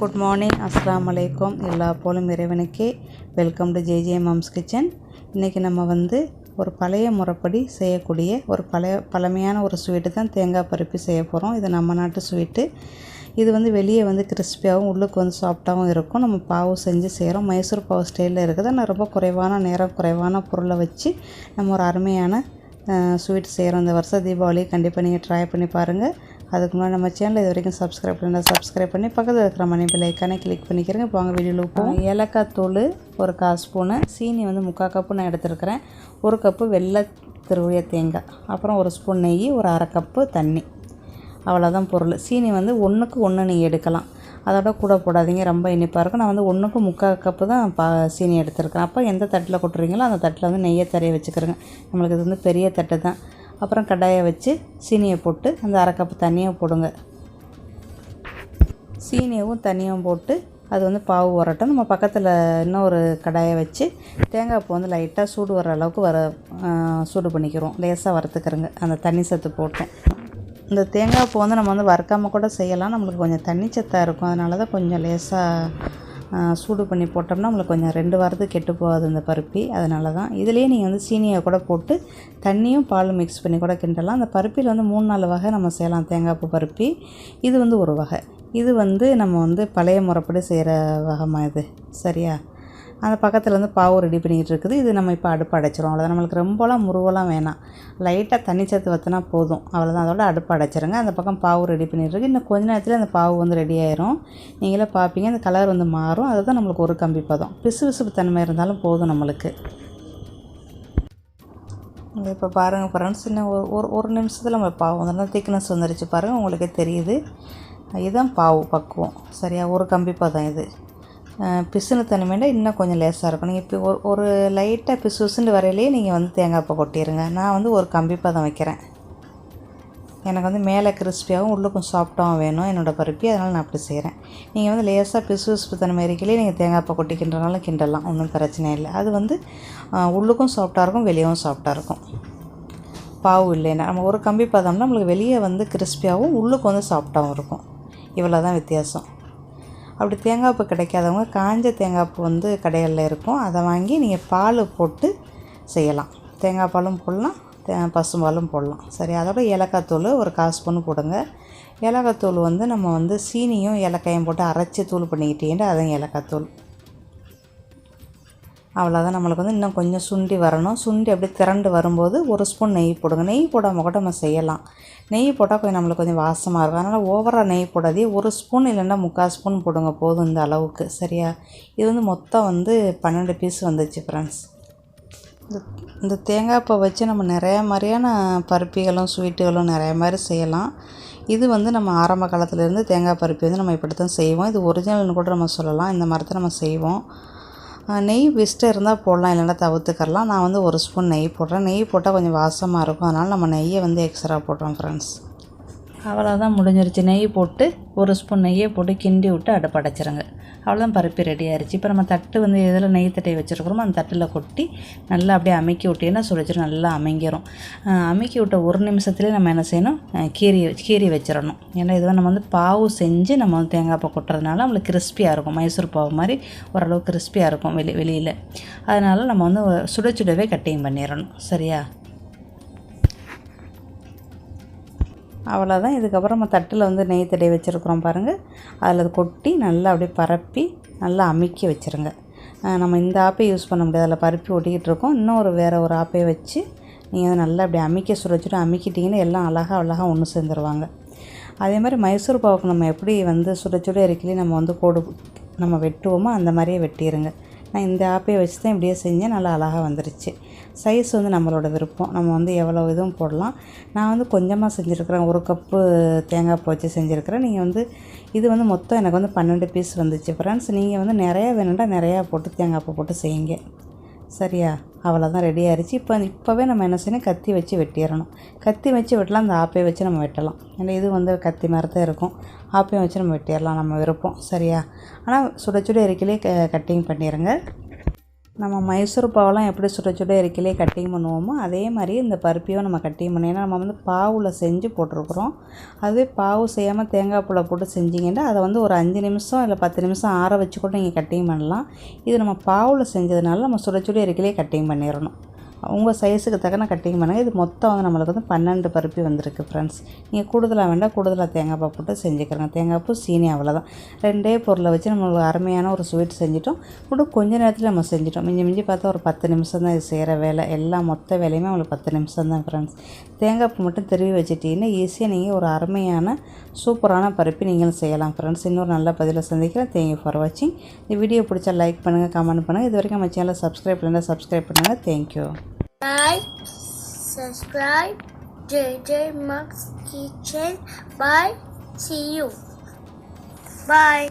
Good morning, அஸ்ஸலாமு அலைக்கும். எல்லா போலும் இறைவனுக்கே. Welcome to J mom's kitchen. இன்றைக்கி நம்ம ஒரு பழைய முறைப்படி செய்யக்கூடிய ஒரு பழமையான ஒரு ஸ்வீட்டு தான் தேங்காய் பருப்பி செய்ய போகிறோம். இது நம்ம நாட்டு ஸ்வீட்டு. இது வெளியே கிறிஸ்பியாகவும் உள்ளுக்கு சாஃப்டாகவும் இருக்கும். நம்ம பாவு செஞ்சு செய்கிறோம். மைசூர் பாவு ஸ்டைலில் இருக்குது. ஆனால் ரொம்ப குறைவான நேரம், குறைவான பொருளை வச்சு நம்ம ஒரு அருமையான ஸ்வீட் செய்கிறோம். இந்த வருஷம் தீபாவளி கண்டிப்பாக நீங்கள் ட்ரை பண்ணி பாருங்கள். அதுக்கு முன்னாடி நம்ம சேனல் இது வரைக்கும் சப்ஸ்கிரைப் பண்ணால் சப்ஸ்கிரைப் பண்ணி பக்கத்தில் இருக்கிற மணி பெல் ஐக்கானே கிளிக் பண்ணிக்கிறேங்க. இப்போ வாங்க வீடியோவில் போவோம். ஏலக்காய் தூள் ஒரு 1/4 ஸ்பூனு, சீனி 3/4 கப்பு நான் எடுத்துருக்கிறேன். 1 கப்பு வெள்ளை திருவிய தேங்காய், அப்புறம் 1 ஸ்பூன் நெய், ஒரு 1/2 கப்பு தண்ணி. அவ்வளோதான் பொருள். சீனி 1க்கு 1 நீங்கள் எடுக்கலாம். அதோட கூட போடாதீங்க, ரொம்ப இனிப்பாக இருக்கும். நான் 1க்கு 3/4 கப்பு தான் சீனி எடுத்துருக்கேன். அப்போ எந்த தட்டில் கொட்டுறீங்களோ அந்த தட்டில் நெய்யை தரைய வச்சுக்கிறேங்க. நம்மளுக்கு இது பெரிய தட்டு தான். அப்புறம் கடாயை வச்சு சீனியை போட்டு அந்த 1/2 கப்பு தண்ணியை போடுங்க. சீனியவும் தண்ணியும் போட்டு அது பாவு வரட்டும். நம்ம பக்கத்தில் இன்னொரு கடாயை வச்சு தேங்காய் பூ லைட்டாக சூடு வர அளவுக்கு சூடு பண்ணிக்கிறோம். லேசாக வறுத்துக்கிறோங்க அந்த தண்ணி சத்து போட்டோம். இந்த தேங்காய் பூ நம்ம வறுக்காமல் கூட செய்யலாம். நம்மளுக்கு கொஞ்சம் தண்ணி சத்தாக இருக்கும். அதனால தான் கொஞ்சம் லேசாக சூடு பண்ணி போட்டோம்னா நம்மளுக்கு கொஞ்சம் 2 வாரத்துக்கு கெட்டு போகாது இந்த பருப்பி. அதனால தான் இதுலேயே நீங்கள் சீனியை கூட போட்டு தண்ணியும் பாலும் மிக்ஸ் பண்ணி கூட கிண்டலாம். அந்த பருப்பியில் 3-4 வகை நம்ம செய்யலாம். தேங்காய் பூ பருப்பி இது ஒரு வகை. இது நம்ம பழைய முறைப்படி செய்கிற வகைமா இது. சரியா? அந்த பக்கத்தில் பாவு ரெடி பண்ணிக்கிட்டு இருக்குது. இது நம்ம இப்போ அடுப்பு அடைச்சிரும். அவ்வளோதான். நம்மளுக்கு ரொம்பலாம் முருவலாம் வேணாம். லைட்டாக தண்ணி சேர்த்து வற்றினா போதும். அவ்வளோதான். அதோட அடுப்பு அடைச்சிருங்க. அந்த பக்கம் பாவு ரெடி பண்ணிட்டுருக்கு. இன்னும் கொஞ்ச நேரத்தில் அந்த பாவு ரெடி ஆயிரும். நீங்களே பார்ப்பீங்க, அந்த கலர் மாறும். அதுதான் நம்மளுக்கு ஒரு கம்பி பதம். பிசு தன்மை இருந்தாலும் போதும் நம்மளுக்கு. இப்போ பாருங்கள் ஃப்ரெண்ட்ஸ், இன்னும் ஒரு நிமிஷத்தில் நம்ம பாவு திக்னஸ் வந்துருச்சு பாருங்கள். உங்களுக்கே தெரியுது. இதுதான் பாவு பக்குவம். சரியா? ஒரு கம்பி பதம் இது. பிசுன்னு தனிமையில் இன்னும் கொஞ்சம் லேசாக இருக்கும். நீங்கள் இப்போ ஒரு லைட்டாக பிசுன்னு வரையிலேயே நீங்கள் தேங்காய் பூ கொட்டிடுங்க. நான் ஒரு கம்பி பதம் வைக்கிறேன். எனக்கு மேலே கிறிஸ்பியாகவும் உள்ளுக்கும் சாஃப்டாகவும் வேணும் என்னோடய பருப்பி. அதனால் நான் அப்படி செய்கிறேன். நீங்கள் லேசாக பிசு தனிமை இருக்கையிலே நீங்கள் தேங்காய் பூ கொட்டிக்கின்றனால கிண்டலாம், ஒன்றும் பிரச்சனை இல்லை. அது உள்ளுக்கும் சாஃப்டாக இருக்கும், வெளியவும் சாஃப்டாக இருக்கும். பாவு இல்லைன்னா நம்ம ஒரு கம்பி பதம்னா நம்மளுக்கு வெளியே கிறிஸ்பியாகவும் உள்ளுக்கு சாஃப்டாகவும் இருக்கும். இவ்வளோ தான் வித்தியாசம். அப்படி தேங்காய் பூ கிடைக்காதவங்க காஞ்ச தேங்காய் பூ கடைகளில் இருக்கும். அதை வாங்கி நீங்கள் பால் போட்டு செய்யலாம். தேங்காய் பாலும் போடலாம், பசும்பாலும் போடலாம். சரி? அதோட ஏலக்காய் தூள் ஒரு 1/4 ஸ்பூன் போடுங்க. ஏலக்காய் தூள் நம்ம சீனியும் ஏலக்காயும் போட்டு அரைச்சி தூள் பண்ணிக்கிட்டீங்கன்னா அதுவும் ஏலக்காய் தூள். அவ்வளோதான். நம்மளுக்கு இன்னும் கொஞ்சம் சுண்டி வரணும். சுண்டி அப்படியே திரண்டு வரும்போது 1 ஸ்பூன் நெய் போடுங்க. நெய் போடாமல் கூட நம்ம செய்யலாம். நெய் போட்டால் நம்மளுக்கு கொஞ்சம் வாசமாக இருக்கும். அதனால் ஓவராக நெய் போடாதே. 1 ஸ்பூன் இல்லைன்னா 3/4 ஸ்பூன் போடுங்க, போதும் இந்த அளவுக்கு. சரியா? இது மொத்தம் 12 பீஸ் வந்துச்சு ஃப்ரெண்ட்ஸ். இந்த தேங்காய் பூ வச்சு நம்ம நிறையா மாதிரியான பருப்பிகளும் ஸ்வீட்டுகளும் நிறையா மாதிரி செய்யலாம். இது நம்ம ஆரம்ப காலத்துலேருந்து தேங்காய் பருப்பி நம்ம இப்படி தான் செய்வோம். இது ஒரிஜினல்னு கூட நம்ம சொல்லலாம். இந்த மாதிரி தான் நம்ம செய்வோம். நெய் பெஸ்ட்டாக இருந்தால் போடலாம், இல்லைன்னா தவிர்த்துக்கலாம். நான் 1 ஸ்பூன் நெய் போடுறேன். நெய் போட்டால் கொஞ்சம் வாசமாக இருக்கும். அதனால் நம்ம நெய்யை எக்ஸ்ட்ரா போடுறோம் ஃப்ரெண்ட்ஸ். அவ்வளோதான், முடிஞ்சிருச்சு. நெய் போட்டு 1 ஸ்பூன் நெய்யை போட்டு கிண்டி விட்டு அடுப்பு அடைச்சிருங்க. அவ்வளோதான், பருப்பி ரெடி ஆயிடுச்சு. இப்போ நம்ம தட்டு எதில் நெய் தட்டையை வச்சுருக்கிறோமோ அந்த தட்டில் கொட்டி நல்லா அப்படியே அமுக்கி விட்டீங்கன்னா சுழிச்சிட்டு நல்லா அமைங்கிரும். அமுக்கி விட்ட 1 நிமிஷத்துலேயே நம்ம என்ன செய்யணும், கீரி வச்சிடணும். ஏன்னா இதுதான் நம்ம பாவு செஞ்சு நம்ம தேங்காய் பூ கொட்டுறதுனால நம்மளுக்கு கிறிஸ்பியாக இருக்கும். மைசூர் பாவு மாதிரி ஓரளவுக்கு கிறிஸ்பியாக இருக்கும் வெளியில். அதனால் நம்ம சுடவே கட்டிங் பண்ணிடணும். சரியா? அவ்வளோதான். இதுக்கப்புறம் நம்ம தட்டில் நெய் தடவி வச்சுருக்குறோம் பாருங்கள். அதில் கொட்டி நல்லா அப்படியே பரப்பி நல்லா அமுக்கி வச்சுருங்க. நம்ம இந்த ஆப்பை யூஸ் பண்ண முடியாது, அதில் பருப்பி ஒட்டிக்கிட்டு இருக்கோம். வேறு ஒரு ஆப்பையை வச்சு நீங்கள் நல்லா அப்படியே அமுக்கி சுடச்சுட்டு அமுக்கிட்டிங்கன்னா எல்லாம் அழகாக ஒன்று சேர்ந்துருவாங்க. அதே மாதிரி மைசூர் பாவுக்கு நம்ம எப்படி சுட இருக்கையிலே நம்ம கோடு நம்ம வெட்டுவோமோ அந்த மாதிரியே வெட்டிடுங்க. நான் இந்த ஆப்பையை வச்சு தான் இப்படியே செஞ்சேன். நல்லா அழகாக வந்துருச்சு. சைஸ் நம்மளோட விருப்பம். நம்ம எவ்வளோ இதுவும் போடலாம். நான் கொஞ்சமாக செஞ்சுருக்கிறேன். 1 கப்பு தேங்காய் பூ வச்சு செஞ்சுருக்கிறேன். நீங்கள் இது மொத்தம் எனக்கு 12 பீஸ் வந்துச்சு ஃப்ரெண்ட்ஸ். நீங்கள் நிறையா வேணும்னா நிறையா போட்டு தேங்காய் பூ போட்டு செய்யுங்க. சரியா? அவ்வளோதான், ரெடி ஆகிடுச்சு. இப்போவே நம்ம என்ன செய்யணும், கத்தி வச்சு வெட்டிடணும். கத்தி வச்சு வெட்டலாம், அந்த ஆப்பையை வச்சு நம்ம வெட்டலாம். ஏன்னா இது கத்தி மாதிரி தான் இருக்கும். ஆப்பையும் வச்சு நம்ம வெட்டிடலாம், நம்ம விருப்பம். சரியா? ஆனால் சுட இருக்கையிலே கட்டிங் பண்ணிடுங்க. நம்ம மைசூர் பாவெல்லாம் எப்படி சுட சுட இருக்கையிலே கட்டிங் பண்ணுவோமோ அதே மாதிரி இந்த பருப்பியும் நம்ம கட்டிங் பண்ணோம். ஏன்னா நம்ம வந்து பாவில் செஞ்சு போட்டிருக்குறோம். அதுவே பாவு செய்யாமல் தேங்காய் பூவில் போட்டு செஞ்சிங்கன்னா அதை வந்து ஒரு 5 நிமிஷம் இல்லை 10 நிமிஷம் ஆற வச்சு கூட நீங்கள் கட்டிங் பண்ணலாம். இது நம்ம பாவில் செஞ்சதுனால நம்ம சுட சுட இருக்கையிலே கட்டிங் பண்ணிடணும். உங்கள் சைஸுக்கு தக்கன கட்டிங் பண்ணுங்கள். இது மொத்தம் வந்து நம்மளுக்கு வந்து 12 பருப்பி வந்திருக்கு ஃப்ரெண்ட்ஸ். நீங்கள் கூடுதலாக வேண்டாம், கூடுதலாக தேங்காய் பூ போட்டு செஞ்சுக்கிறோங்க. தேங்காய் பூ சீனி அவ்வளோதான். 2 பொருளை வச்சு நம்மளுக்கு அருமையான ஒரு ஸ்வீட் செஞ்சிட்டோம். கூட கொஞ்ச நேரத்தில் நம்ம செஞ்சிட்டோம். மிஞ்சி பார்த்தா ஒரு 10 நிமிஷம் தான் இது செய்கிற வேலை. எல்லா மொத்த வேலையுமே உங்களுக்கு 10 நிமிஷம் தான் ஃப்ரெண்ட்ஸ். தேங்காய் பூ மட்டும் திருவி வச்சுட்டிங்கன்னா ஈஸியாக நீங்கள் ஒரு அருமையான சூப்பரான பருப்பி நீங்களும் செய்யலாம் ஃப்ரெண்ட்ஸ். இன்னொரு நல்ல பதிலை சந்திக்கிறேன். தேங்க்யூ ஃபார் வாட்சிங். இந்த வீடியோ பிடிச்சா லைக் பண்ணுங்கள், கமெண்ட் பண்ணுங்கள். இது வரைக்கும் நம்ம சேனலை சப்ஸ்கிரைப் பண்ணுங்கள், சப்ஸ்கிரைப் பண்ணுங்கள். Thank you. Like, subscribe, JJ Max Kitchen. Bye. See you. Bye.